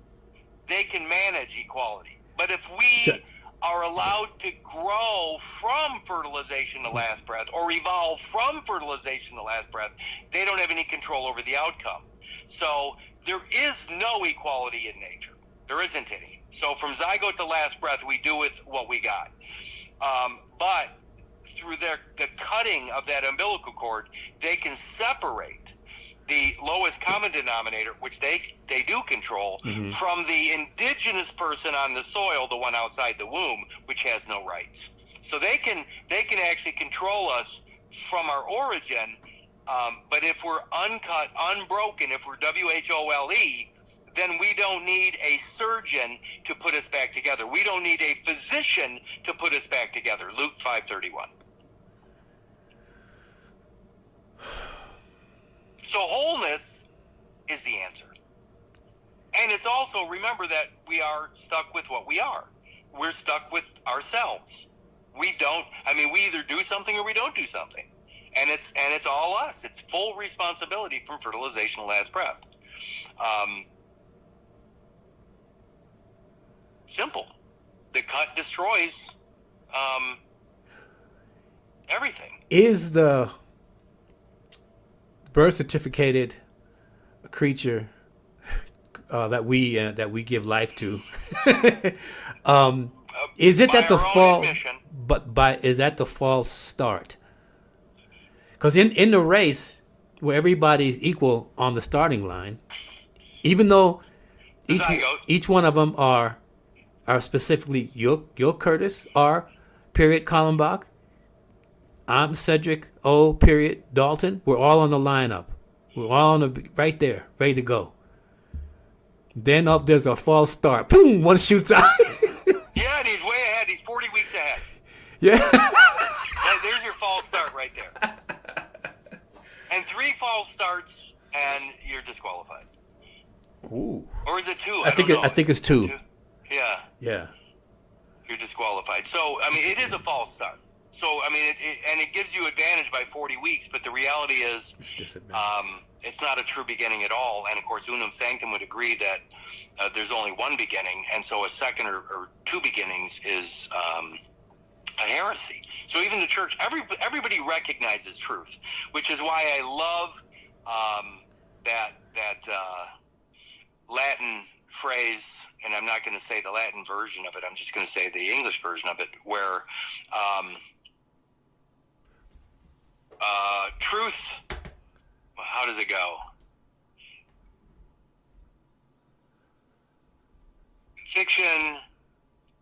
they can manage equality. But if we are allowed to grow from fertilization to last breath, or evolve from fertilization to last breath, they don't have any control over the outcome. So there is no equality in nature. There isn't any. So from zygote to last breath, we do with what we got. But through the cutting of that umbilical cord, they can separate the lowest common denominator, which they do control, from the indigenous person on the soil, the one outside the womb, which has no rights. So they can actually control us from our origin. But if we're uncut, unbroken, if we're WHOLE, then we don't need a surgeon to put us back together. We don't need a physician to put us back together. Luke 5:31. So wholeness is the answer. And it's also, remember that we are stuck with what we are. We're stuck with ourselves. We either do something or we don't do something. And it's all us. It's full responsibility from fertilization to last breath. Simple. The cut destroys everything. Is the birth certificated creature that we give life to? Is it that the fall? Is that the false start? Because in the race where everybody's equal on the starting line, even though each one of them are specifically you're Curtis R. Period Kallenbach. I'm Cedric O. Period Dalton. We're all on the lineup. We're all on right there, ready to go. Then there's a false start. Boom! One shoots out. Yeah, and he's way ahead. He's 40 weeks ahead. Yeah. There's your false start right there. And 3 false starts, and you're disqualified. Ooh. Or is it 2? I think it's 2. Yeah. Yeah. You're disqualified. So, I mean, it is a false start. So, I mean, it gives you advantage by 40 weeks, but the reality is it's not a true beginning at all. And, of course, Unum Sanctum would agree that there's only one beginning, and so a second or 2 beginnings is a heresy. So even the church, everybody recognizes truth, which is why I love that Latin phrase, and I'm not going to say the Latin version of it, I'm just going to say the English version of it, where truth, how does it go? Fiction.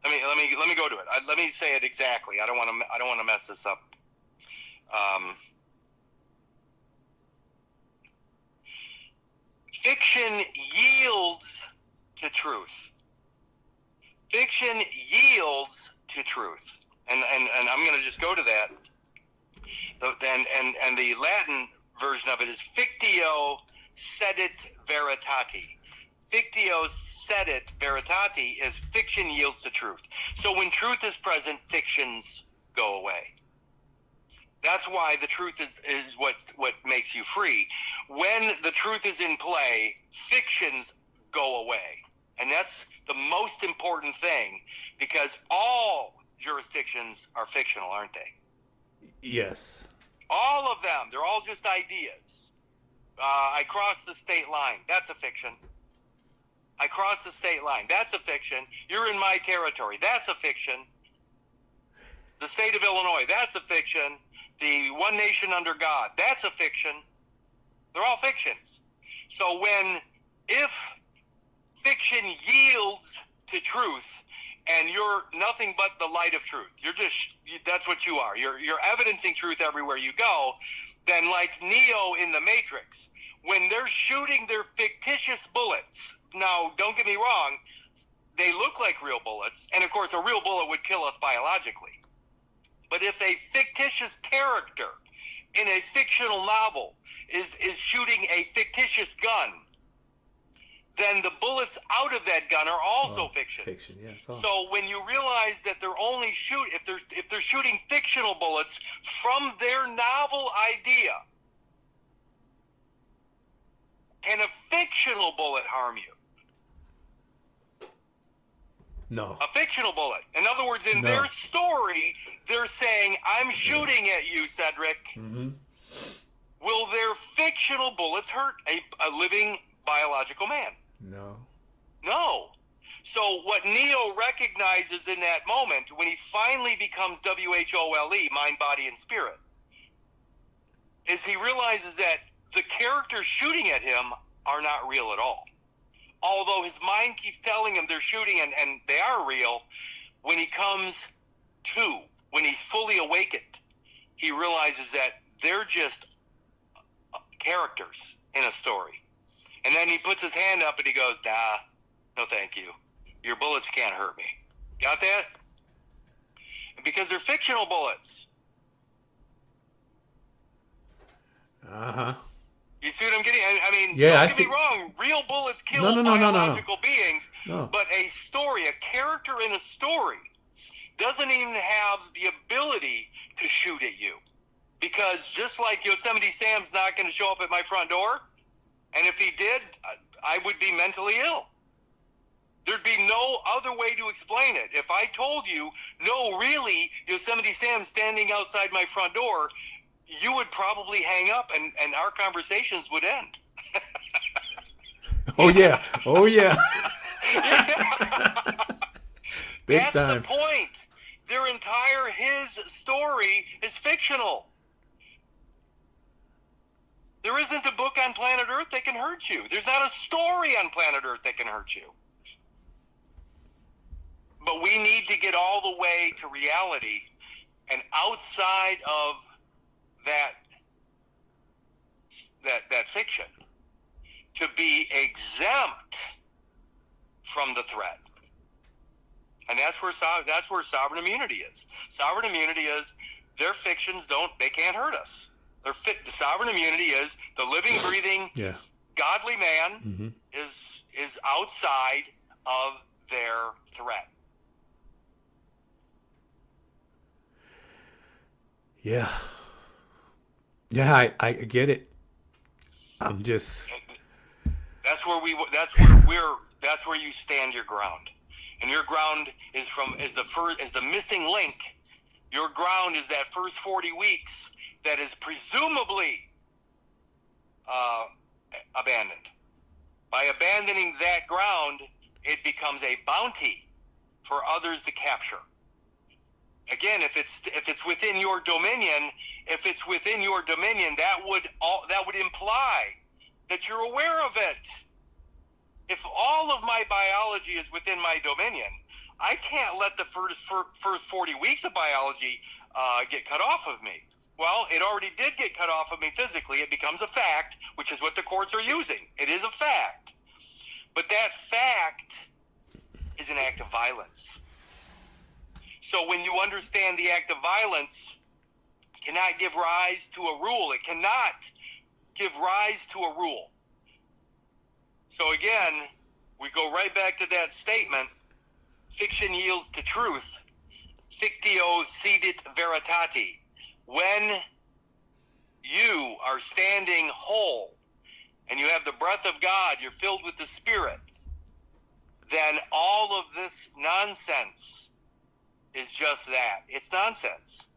Let me go to it. Let me say it exactly. I don't want to mess this up. Fiction yields to truth. Fiction yields to truth. And I'm going to just go to that. And the Latin version of it is fictio sedit veritati. Fictio sedit veritati is fiction yields to truth. So when truth is present, fictions go away. That's why the truth is what makes you free. When the truth is in play, fictions go away. And that's the most important thing, because all jurisdictions are fictional, aren't they? Yes. All of them. They're all just ideas. I crossed the state line. That's a fiction. I crossed the state line. That's a fiction. You're in my territory. That's a fiction. The state of Illinois. That's a fiction. The one nation under God. That's a fiction. They're all fictions. So if fiction yields to truth, and you're nothing but the light of truth, that's what you are. You're evidencing truth everywhere you go. Then, like Neo in the Matrix, when they're shooting their fictitious bullets, now don't get me wrong, they look like real bullets, and of course a real bullet would kill us biologically. But if a fictitious character in a fictional novel is shooting a fictitious gun, then the bullets out of that gun are also fiction. Yeah, so when you realize that they're only if they're shooting fictional bullets from their novel idea, can a fictional bullet harm you? No. A fictional bullet. In other words, in their story, they're saying, I'm shooting at you, Cedric. Mm-hmm. Will their fictional bullets hurt a living biological man? No. So what Neo recognizes in that moment, when he finally becomes WHOLE, mind, body, and spirit, is he realizes that the characters shooting at him are not real at all. Although his mind keeps telling him they're shooting and they are real, when he comes to, when he's fully awakened, he realizes that they're just characters in a story. And then he puts his hand up and he goes, nah, no thank you. Your bullets can't hurt me. Got that? Because they're fictional bullets. Uh-huh. You see what I'm getting? I mean, yeah, don't get me wrong. Real bullets kill biological beings. No. But a story, a character in a story, doesn't even have the ability to shoot at you. Because just like Yosemite Sam's not going to show up at my front door, and if he did, I would be mentally ill. There'd be no other way to explain it. If I told you, no, really, Yosemite Sam's standing outside my front door, you would probably hang up and our conversations would end. Oh, yeah. Big That's time. the point. His story is fictional. There isn't a book on planet Earth that can hurt you. There's not a story on planet Earth that can hurt you. But we need to get all the way to reality, and outside of that fiction, to be exempt from the threat. And that's where sovereign immunity is. Sovereign immunity is their fictions they can't hurt us. The sovereign immunity is the living, breathing, godly man is outside of their threat. Yeah. Yeah, I get it. I'm just. That's where you stand your ground, and your ground is the missing link. Your ground is that first 40 weeks that is presumably abandoned. By abandoning that ground, it becomes a bounty for others to capture. Again, if it's within your dominion, that would imply that you're aware of it. If all of my biology is within my dominion, I can't let the first 40 weeks of biology get cut off of me. Well, it already did get cut off of me physically. It becomes a fact, which is what the courts are using. It is a fact. But that fact is an act of violence. So when you understand the act of violence cannot give rise to a rule. It cannot give rise to a rule. So again, we go right back to that statement. Fiction yields to truth. Fictio cedit veritati. When you are standing whole and you have the breath of God, you're filled with the Spirit, then all of this nonsense is just that. It's nonsense.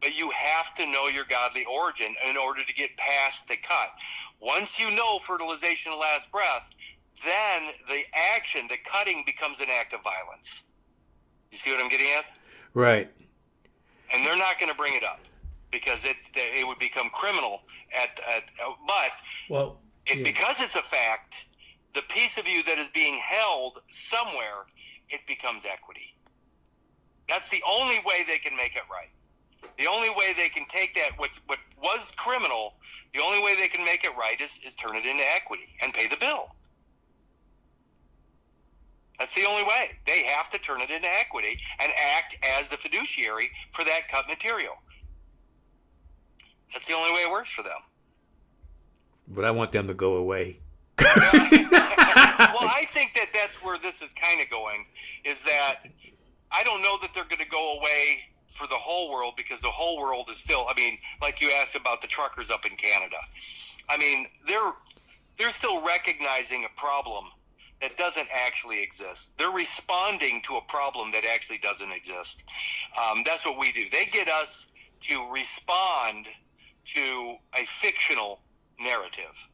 But you have to know your godly origin in order to get past the cut. Once you know fertilization last breath, then the action, the cutting, becomes an act of violence. You see what I'm getting at? Right. And they're not going to bring it up because it would become criminal. Because it's a fact, the piece of you that is being held somewhere, it becomes equity. That's the only way they can make it right. The only way they can take that, what was criminal, the only way they can make it right is turn it into equity and pay the bill. That's the only way. They have to turn it into equity and act as the fiduciary for that cut material. That's the only way it works for them. But I want them to go away. Well, I think that's where this is kind of going, is that I don't know that they're going to go away for the whole world, because the whole world is still, like you asked about the truckers up in Canada. They're still recognizing a problem that doesn't actually exist. They're responding to a problem that actually doesn't exist. That's what we do. They get us to respond to a fictional narrative.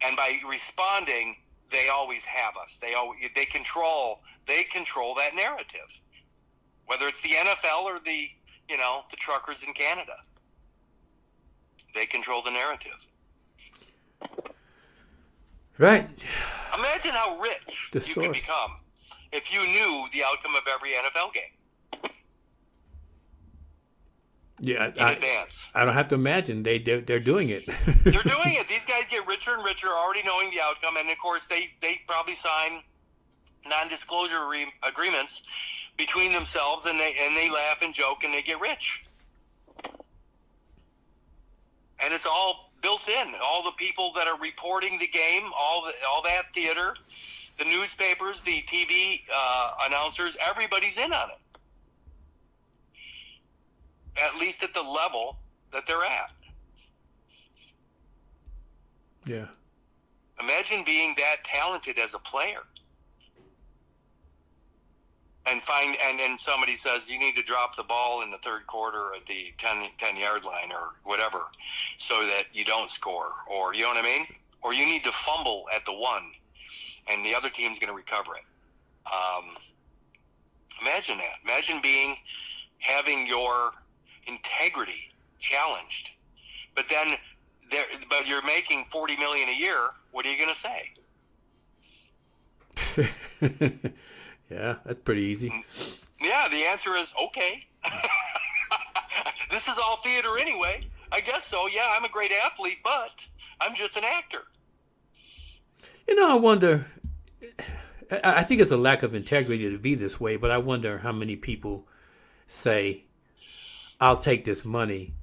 And by responding, they always have us. They control that narrative. Whether it's the NFL or the truckers in Canada. They control the narrative. Right. Imagine how rich you could become if you knew the outcome of every NFL game. Yeah, in advance. I don't have to imagine. They're doing it. They're doing it. These guys get richer and richer, already knowing the outcome, and of course they probably sign non-disclosure agreements between themselves, and they laugh and joke, and they get rich. And it's all built in. All the people that are reporting the game, all that theater, the newspapers, the TV announcers, everybody's in on it. At least at the level that they're at. Yeah. Imagine being that talented as a player. And somebody says you need to drop the ball in the third quarter at the 10-yard line or whatever so that you don't score, or you know what I mean? Or you need to fumble at the 1 and the other team's going to recover it. Imagine that. Imagine having your integrity challenged. But you're making $40 million a year. What are you going to say? Yeah, that's pretty easy. Yeah, the answer is okay. This is all theater anyway. I guess so. Yeah, I'm a great athlete, but I'm just an actor. I wonder, I think it's a lack of integrity to be this way, but I wonder how many people say, I'll take this money,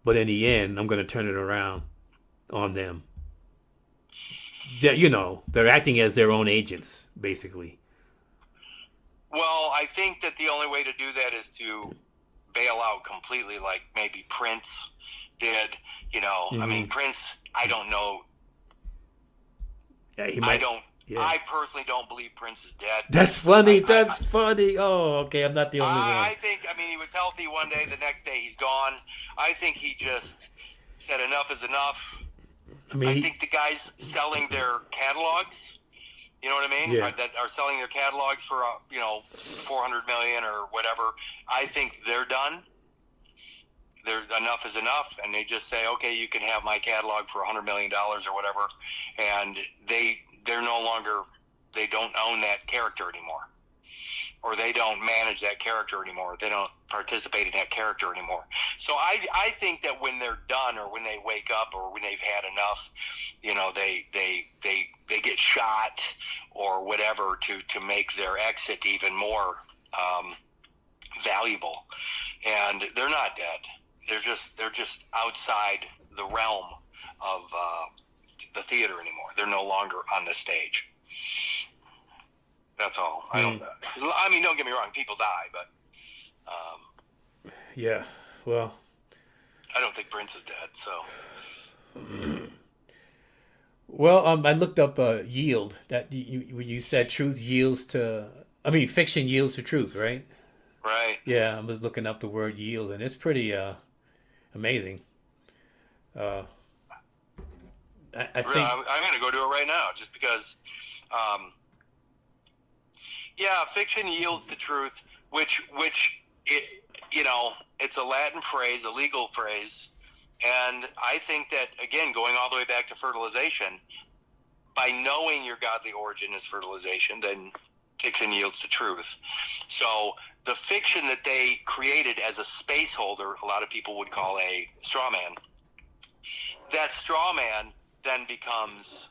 but in the end, I'm going to turn it around on them. They're acting as their own agents, basically. Well, I think that the only way to do that is to bail out completely, like maybe Prince did. Mm-hmm. Prince, I don't know. Yeah, I personally don't believe Prince is dead. That's funny. Funny. Oh, okay. I'm not the only one. I think, he was healthy one day. The next day, he's gone. I think he just said enough is enough. I think the guys selling their catalogs You know what I mean? Yeah. That are selling their catalogs for $400 million or whatever. I think they're done. Enough is enough, and they just say, okay, you can have my catalog for $100 million or whatever, and they're no longer, they don't own that character anymore, or they don't manage that character anymore. They don't participate in that character anymore. So I think that when they're done, or when they wake up, or when they've had enough, they get shot or whatever to make their exit even more valuable. And they're not dead. They're just outside the realm of the theater anymore. They're no longer on the stage. That's all. I mean, don't get me wrong. People die, but Yeah. Well, I don't think Prince is dead. So. well, I looked up yield. That you said truth yields to. I mean, fiction yields to truth, right? Right. Yeah, I was looking up the word yields, and it's pretty amazing. I Really, think. I'm going to go do it right now, just because. Yeah, fiction yields to truth, which it's a Latin phrase, a legal phrase, and I think that, again, going all the way back to fertilization, by knowing your godly origin is fertilization, then fiction yields to truth. So the fiction that they created as a space holder, a lot of people would call a straw man. That straw man then becomes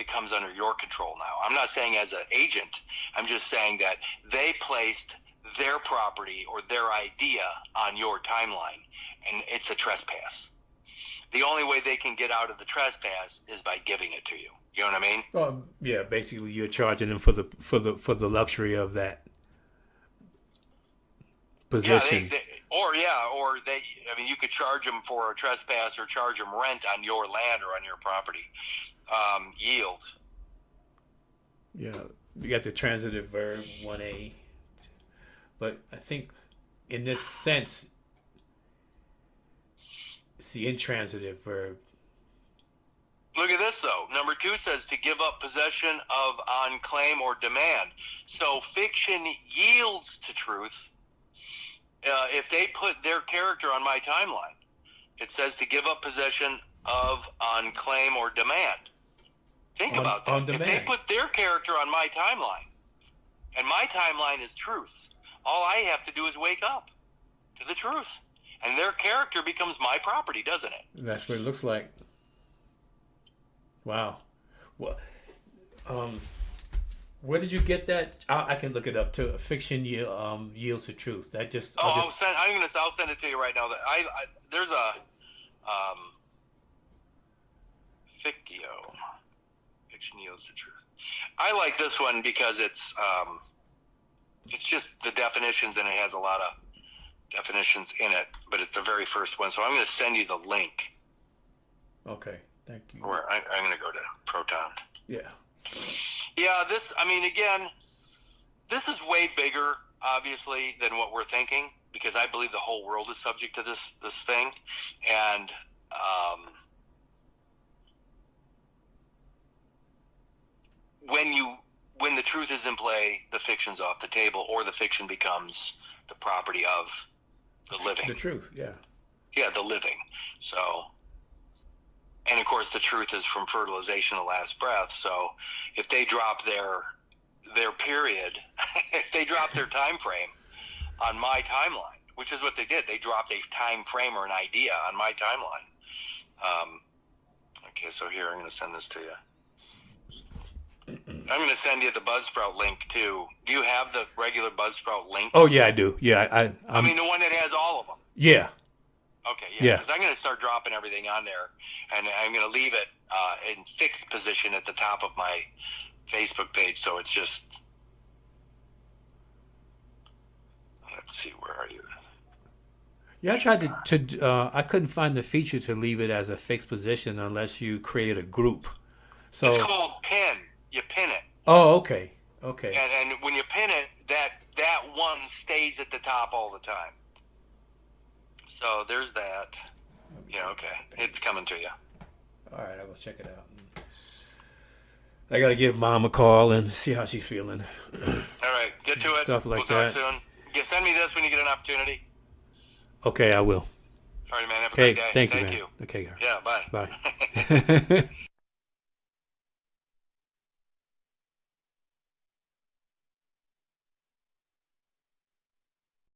comes under your control now. I'm not saying as an agent. I'm just saying that they placed their property or their idea on your timeline, and it's a trespass. The only way they can get out of the trespass is by giving it to you. You know what I mean? Well, yeah. Basically, you're charging them for the luxury of that position. I mean, you could charge them for a trespass or charge them rent on your land or on your property. Yield. Yeah, you got the transitive verb 1A, but I think in this sense, it's the intransitive verb. Look at this, though. Number 2 says to give up possession of on claim or demand. So fiction yields to truth if they put their character on my timeline. It says to give up possession of on claim or demand. Think about that. If they put their character on my timeline, and my timeline is truth, all I have to do is wake up to the truth. And their character becomes my property, doesn't it? That's what it looks like. Wow. Well, where did you get that? I can look it up too. Fiction yields to truth. That just. I'll send it to you right now. That there's a fiction yields to truth. I like this one because it's just the definitions, and it has a lot of definitions in it, but it's the very first one. So I'm going to send you the link. Okay, thank you. Where I'm going to go to Proton. Yeah. Yeah, this is way bigger, obviously, than what we're thinking, because I believe the whole world is subject to this thing. And when the truth is in play, the fiction's off the table, or the fiction becomes the property of the living. The truth, yeah. Yeah, the living. So, and of course, the truth is from fertilization, the last breath. So, if they drop their period, if they drop their time frame on my timeline, which is what they did, they dropped a time frame or an idea on my timeline. Okay, so here I'm going to send this to you. I'm going to send you the Buzzsprout link too. Do you have the regular Buzzsprout link? Oh yeah, I do. Yeah, I mean the one that has all of them. Yeah. Okay, yeah. Because I'm going to start dropping everything on there, and I'm going to leave it in fixed position at the top of my Facebook page. So it's just, let's see, where are you? Yeah, I tried to I couldn't find the feature to leave it as a fixed position unless you created a group. So it's called pin. You pin it. Oh, okay. Okay. And when you pin it, that one stays at the top all the time. So there's that. Yeah, okay. It's coming to you. All right, I will check it out. I got to give Mom a call and see how she's feeling. All right, get to it. Stuff like we'll that. talk soon. Yeah, send me this when you get an opportunity. Okay, I will. All right, man. Have a Okay, great day. thank you, man. Okay, Yeah, bye. bye.